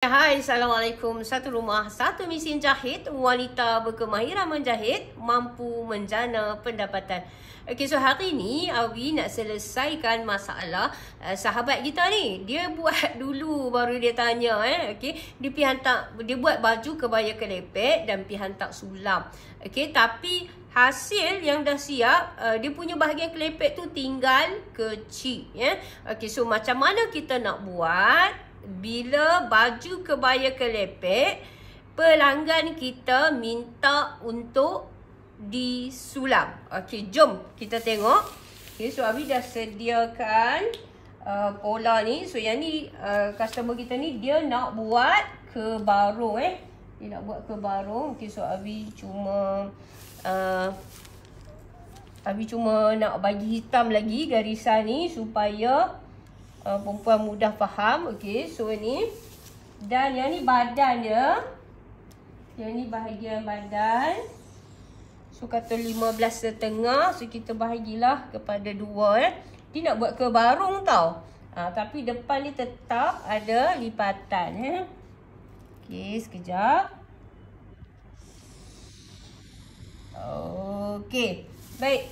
Hai, Assalamualaikum. Satu rumah, satu mesin jahit. Wanita berkemahiran menjahit mampu menjana pendapatan. Okey, so hari ni Awi nak selesaikan masalah sahabat kita ni. Dia buat dulu baru dia tanya okey. Dia buat baju kebaya kelepek dan pi hantar sulam. Okey, tapi hasil yang dah siap, dia punya bahagian kelepek tu tinggal kecil Okey, so macam mana kita nak buat bila baju kebaya kelepek pelanggan kita minta untuk disulam? Okey, jom kita tengok. Okey, so Abi dah sediakan pola ni. So yang ni customer kita ni dia nak buat ke barung Dia nak buat ke barung. Okey, so Abi cuma nak bagi hitam lagi garisan ni supaya perempuan mudah faham. Okey, so ni. Dan yang ni badan dia. Yang ni bahagian badan. So kata 15.5. So kita bahagilah kepada 2 Dia nak buat ke barung tau. Tapi depan ni tetap ada lipatan Okey, sekejap. Okey, baik.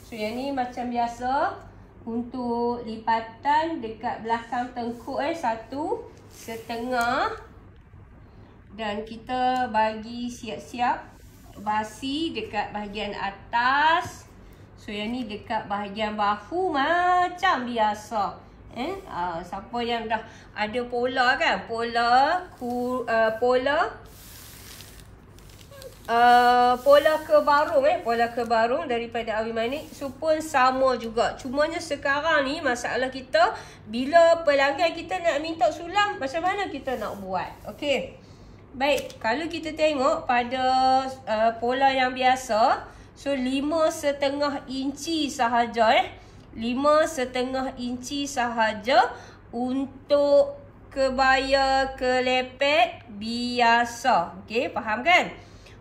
So yang ni macam biasa. Untuk lipatan dekat belakang tengkuk 1.5. Dan kita bagi siap-siap basi dekat bahagian atas. So yang ni dekat bahagian bahu macam biasa. Siapa yang dah ada pola kan? Pola ke barung daripada Awi Manik. So pun sama juga. Cumanya sekarang ni masalah kita, bila pelanggan kita nak minta sulam, macam mana kita nak buat? Okey, baik. Kalau kita tengok pada pola yang biasa, so 5.5 inci sahaja 5.5 inci sahaja untuk kebaya kelepek biasa. Okey, faham kan?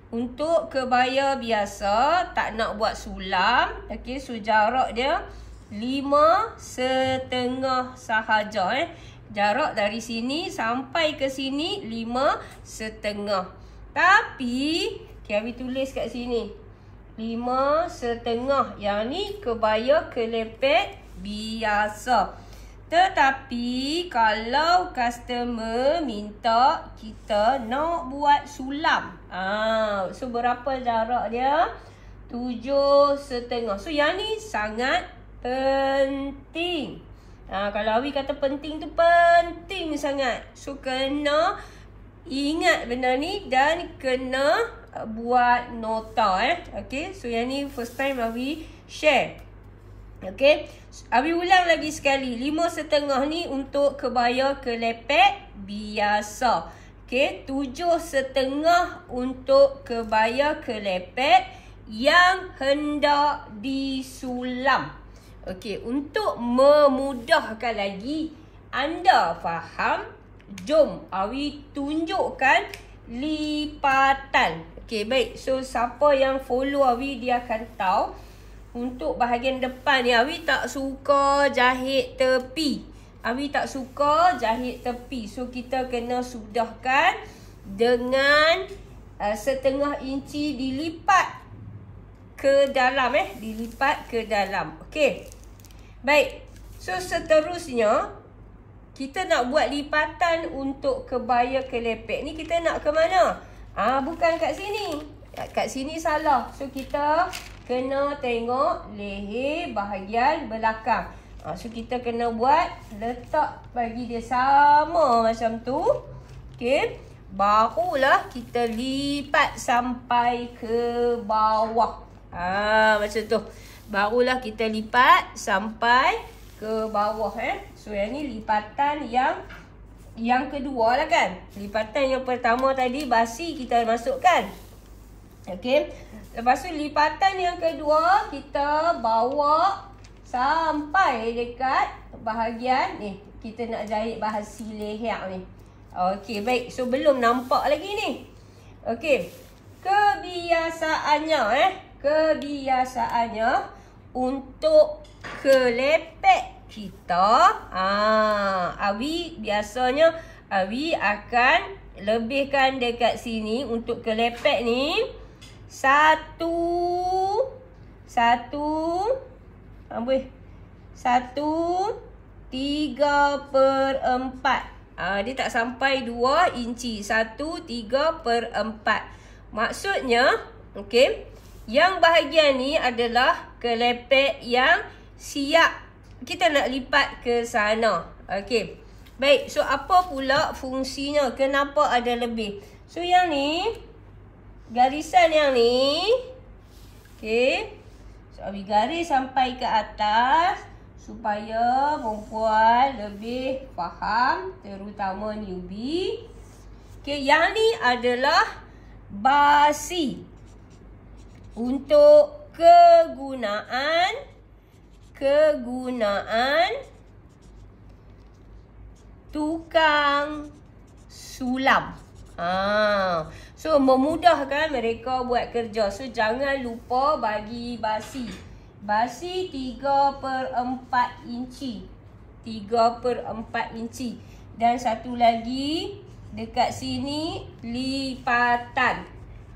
Untuk kebaya biasa, tak nak buat sulam. Okey, so jarak dia 5.5 sahaja Jarak dari sini sampai ke sini 5.5. Tapi Awi tulis kat sini 5.5. Yang ni kebaya kelepek biasa. Tetapi kalau customer minta kita nak buat sulam, so berapa jarak dia? 7.5. So yang ni sangat penting. Kalau Awi kata penting tu penting sangat. So kena ingat benda ni dan kena buat nota Okey, so yang ni first time Awi share. Okey, Awi ulang lagi sekali. 5.5 ni untuk kebaya kelepek biasa. Okey, 7.5 untuk kebaya kelepek yang hendak disulam. Okey, untuk memudahkan lagi anda faham, jom Awi tunjukkan lipatan. Okey, baik. So siapa yang follow Awi dia akan tahu. Untuk bahagian depan ni Awi tak suka jahit tepi. So kita kena sudahkan dengan 0.5 inci dilipat ke dalam dilipat ke dalam. Okey, baik. So seterusnya kita nak buat lipatan untuk kebaya kelepek ni. Kita nak ke mana? Bukan kat sini. Kat sini salah. So kita kena tengok leher bahagian belakang. So kita kena buat letak bagi dia sama macam tu. Okey, barulah kita lipat sampai ke bawah. Macam tu. Barulah kita lipat sampai ke bawah So yang ni lipatan yang kedua lah kan. Lipatan yang pertama tadi basi kita masukkan. Okey, lepas tu lipatan yang kedua kita bawa sampai dekat bahagian ni. Kita nak jahit bahasi leher ni. Okey, baik. So belum nampak lagi ni. Okey, kebiasaannya untuk kelepek kita, Awi biasanya Awi akan lebihkan dekat sini untuk kelepek ni. 1 3/4. Dia tak sampai 2 inci. 1/3/4. Maksudnya, okey, yang bahagian ni adalah kelepek yang siap kita nak lipat ke sana. Okey. Baik, so apa pula fungsinya? Kenapa ada lebih? So yang ni, garisan yang ni, okey. So Abi garis sampai ke atas supaya perempuan lebih faham, terutama newbie. Okey, yang ni adalah basi untuk kegunaan tukang sulam. So memudahkan mereka buat kerja. So jangan lupa bagi basi. Basi 3/4 inci. 3/4 inci. Dan satu lagi dekat sini lipatan.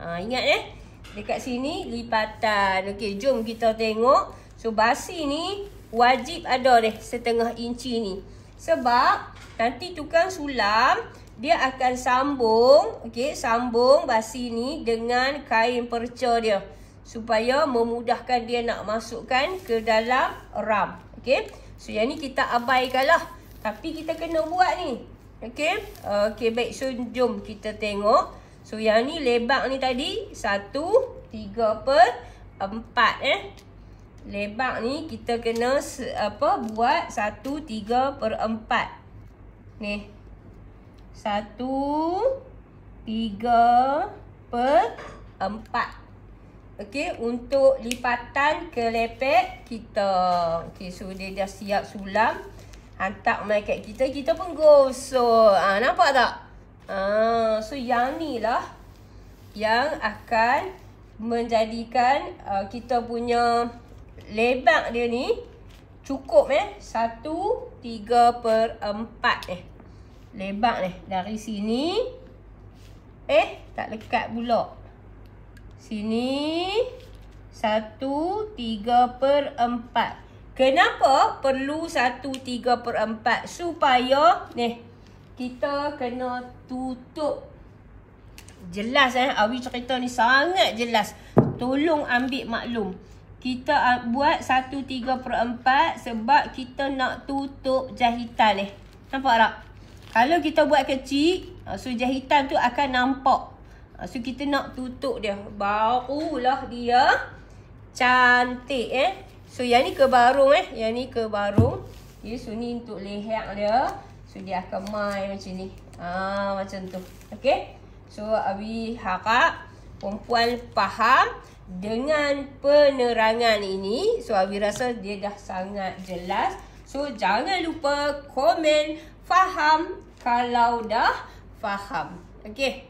Ingat dekat sini lipatan. Okey, jom kita tengok. So basi ni wajib ada setengah inci ni. Sebab nanti tukang sulam dia akan sambung, okey, sambung basi ni dengan kain perca dia supaya memudahkan dia nak masukkan ke dalam ram. Okey. So yang ni kita abaikanlah. Tapi kita kena buat ni. Okey. Okey, baik. So jom kita tengok. So yang ni lebak ni tadi 1/3/4 Lebak ni kita kena buat 1/3/4. Ni 1/3/4. Okey, untuk lipatan kelepek kita. Okey, so dia dah siap sulam. Hantar mai kat kita, kita pun gosok. Nampak tak? So yang ni lah yang akan menjadikan kita punya lebak dia ni cukup 1/3/4 lebak dari sini tak lekat pula. Sini 1/3/4. Kenapa perlu 1/3/4? Supaya kita kena tutup. Jelas Awi cerita ni sangat jelas. Tolong ambil maklum. Kita buat 1/3/4 sebab kita nak tutup jahitan Nampak tak? Kalau kita buat kecil, so jahitan tu akan nampak. So kita nak tutup dia. Barulah dia cantik So yang ni ke barung Yang ni ke barung. So ni untuk leher dia. So dia akan main macam ni. Macam tu. Okay. So Abi harap perempuan faham dengan penerangan ini. So Abi rasa dia dah sangat jelas. So jangan lupa komen faham kalau dah faham. Okay.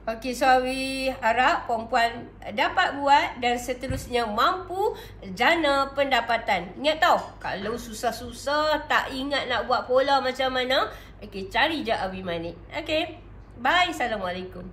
Okay, so Abi harap perempuan dapat buat dan seterusnya mampu jana pendapatan. Ingat tau, kalau susah-susah tak ingat nak buat pola macam mana, okay, cari je Abi Manik. Okay, bye. Assalamualaikum.